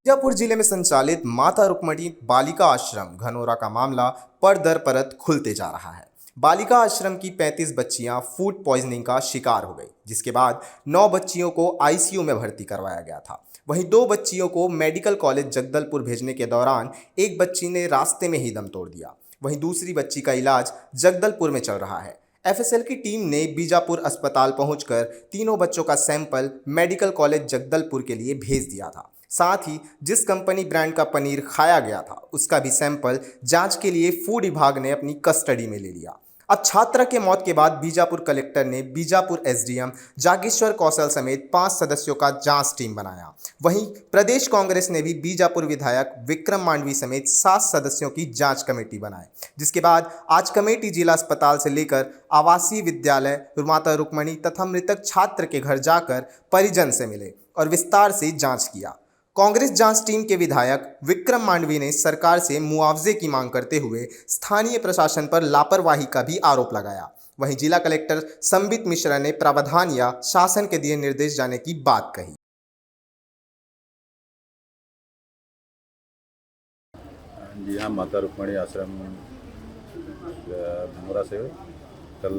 बीजापुर जिले में संचालित माता रुक्मणी बालिका आश्रम घनौरा का मामला पर दर परत खुलते जा रहा है। बालिका आश्रम की 35 बच्चियां फूड पॉइजनिंग का शिकार हो गई, जिसके बाद 9 बच्चियों को आईसीयू में भर्ती करवाया गया था। वहीं 2 बच्चियों को मेडिकल कॉलेज जगदलपुर भेजने के दौरान एक बच्ची ने रास्ते में ही दम तोड़ दिया। वहीं दूसरी बच्ची का इलाज जगदलपुर में चल रहा है। एफएसएल की टीम ने बीजापुर अस्पताल पहुंचकर तीनों बच्चों का सैंपल मेडिकल कॉलेज जगदलपुर के लिए भेज दिया था। साथ ही जिस कंपनी ब्रांड का पनीर खाया गया था उसका भी सैंपल जांच के लिए फूड विभाग ने अपनी कस्टडी में ले लिया। अब छात्रा के मौत के बाद बीजापुर कलेक्टर ने बीजापुर एसडीएम जागेश्वर कौशल समेत 5 सदस्यों का जांच टीम बनाया। वहीं प्रदेश कांग्रेस ने भी बीजापुर विधायक विक्रम मांडवी समेत 7 सदस्यों की जांच कमेटी बनाई, जिसके बाद आज कमेटी जिला अस्पताल से लेकर आवासीय विद्यालय माता रुक्मणी तथा मृतक छात्र के घर जाकर परिजन से मिले और विस्तार से जांच किया। कांग्रेस जांच टीम के विधायक विक्रम मांडवी ने सरकार से मुआवजे की मांग करते हुए स्थानीय प्रशासन पर लापरवाही का भी आरोप लगाया। वहीं जिला कलेक्टर संबित मिश्रा ने प्रावधान या शासन के दिए निर्देश जाने की बात कही। जी हाँ, माता रुक्मणी आश्रम घनौरा से कल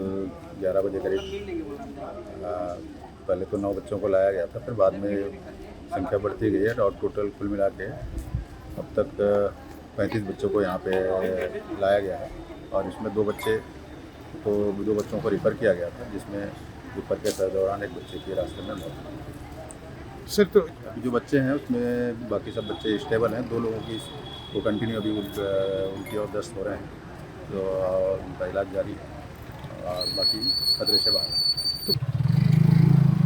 11 बजे करीब पहले तो 9 बच्चों को लाया गया था, फिर बाद में संख्या बढ़ती गई है और टोटल कुल मिला के अब तक 35 बच्चों को यहाँ पे लाया गया है। और इसमें 2 बच्चों को रिफ़र किया गया था, जिसमें रिफ़र के दौरान एक बच्चे की रास्ते में मौत हुई। सर, तो अभी जो बच्चे हैं उसमें बाकी सब बच्चे स्टेबल हैं। 2 लोगों की वो कंटिन्यू अभी उल्टी और दस्त हो रहे हैं, तो उनका इलाज जारी है और बाकी खतरे से बाहर है।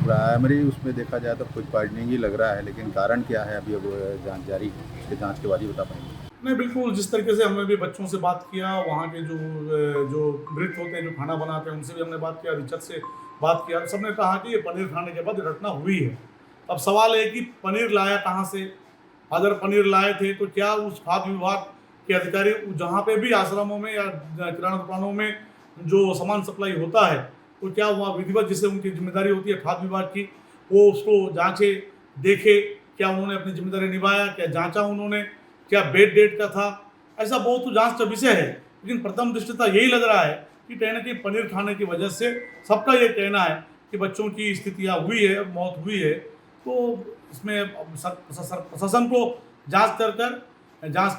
प्राइमरी उसमें देखा जाए तो कुछ पॉइजनिंग ही लग रहा है, लेकिन कारण क्या है अभी अब जांच जारी है, उसके जांच के बाद ही बता पाएंगे। नहीं, बिल्कुल जिस तरीके से हमने भी बच्चों से बात किया, वहाँ के जो मृत होते हैं, जो खाना बनाते हैं, उनसे भी हमने बात किया, रिचर्ड से बात किया। सबने कहा कि ये पनीर खाने के बाद घटना हुई है। अब सवाल है कि पनीर लाया कहाँ से? अगर पनीर लाए थे तो क्या उस खाद्य विभाग के अधिकारी जहाँ पे भी आश्रमों में या किराना दुकानों में जो सामान सप्लाई होता है, तो क्या वहाँ विधिवत जिससे उनकी जिम्मेदारी होती है खाद्य विभाग की, वो उसको जांचे, देखे क्या उन्होंने अपनी जिम्मेदारी निभाया, क्या जांचा उन्होंने, क्या बेड डेट का था? ऐसा बहुत तो जांच का विषय है, लेकिन प्रथम दृष्टता यही लग रहा है कि कहीं ना कहीं पनीर खाने की वजह से सबका ये कहना है कि बच्चों की स्थितियाँ हुई है, मौत हुई है। तो इसमें प्रशासन को जांच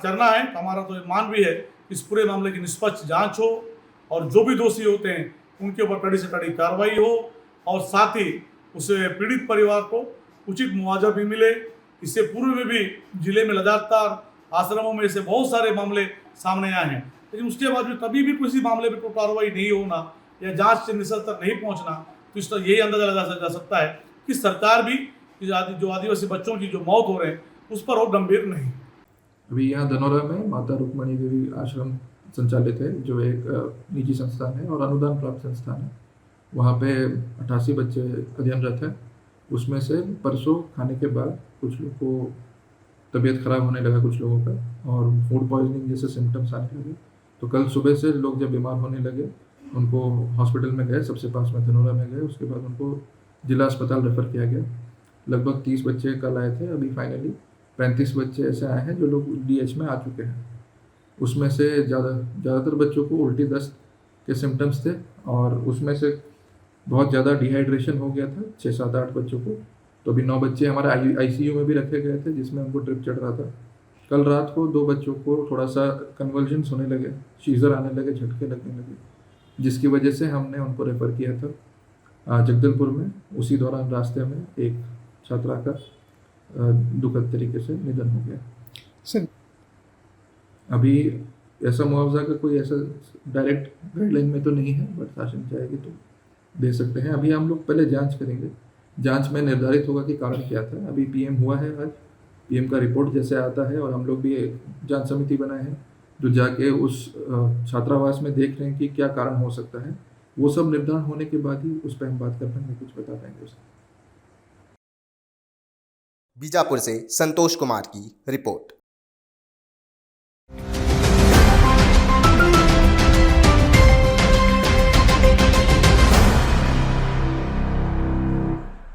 करना है। हमारा तो मान भी है इस पूरे मामले की निष्पक्ष जांच हो और जो भी दोषी होते हैं उनके ऊपर कड़ी से कड़ी कार्रवाई हो और साथ ही उस पीड़ित परिवार को उचित मुआवजा भी मिले। इससे पूर्व में भी जिले में लगातार आश्रमों में से बहुत सारे मामले सामने आए हैं, लेकिन उसके बाद भी कभी भी किसी मामले पर कोई कार्रवाई नहीं होना या जांच से निष्कर्ष तक नहीं पहुंचना, तो इसका यही अंदाजा लगा जा सकता है कि सरकार भी जो आदिवासी बच्चों की जो मौत हो रहे हैं उस पर और गंभीर नहीं। अभी यहाँ धनौरा में माता रुक्मणी देवी आश्रम संचालित है, जो एक निजी संस्थान है और अनुदान प्राप्त संस्थान है। वहाँ पे 88 बच्चे अध्ययनरत हैं। उसमें से परसों खाने के बाद कुछ लोग को तबीयत खराब होने लगा, कुछ लोगों का, और फूड पॉइजनिंग जैसे सिम्टम्स आने लगे। तो कल सुबह से लोग जब बीमार होने लगे, उनको हॉस्पिटल में गए, सबसे पास में धनौरा में गए। उसके बाद उनको जिला अस्पताल रेफ़र किया गया। लगभग 30 बच्चे कल आए थे। अभी फाइनली 35 बच्चे ऐसे आए हैं जो लोग डीएच में आ चुके हैं। उसमें से ज़्यादातर बच्चों को उल्टी दस्त के सिम्टम्स थे और उसमें से बहुत ज़्यादा डिहाइड्रेशन हो गया था 6, 7, 8 बच्चों को। तो अभी 9 बच्चे हमारे आईसीयू में भी रखे गए थे, जिसमें उनको ड्रिप चढ़ रहा था। कल रात को 2 बच्चों को थोड़ा सा कन्वल्जन्स होने लगे, सीजर आने लगे, झटके लगने लगे, जिसकी वजह से हमने उनको रेफ़र किया था जगदलपुर में। उसी दौरान रास्ते में एक छात्रा का दुखद तरीके से निधन हो गया। सर, अभी ऐसा मुआवजा का कोई ऐसा डायरेक्ट गाइडलाइन में तो नहीं है, बट शासन चाहेगी तो दे सकते हैं। अभी हम लोग पहले जांच करेंगे, जांच में निर्धारित होगा कि कारण क्या था। अभी पीएम हुआ है, आज पीएम का रिपोर्ट जैसे आता है, और हम लोग भी एक जांच समिति बनाए हैं जो जाके उस छात्रावास में देख रहे हैं कि क्या कारण हो सकता है। वो सब निर्धारण होने के बाद ही उस पर हम बात कर पाएंगे, कुछ बता पाएंगे उसको। बीजापुर से संतोष कुमार की रिपोर्ट।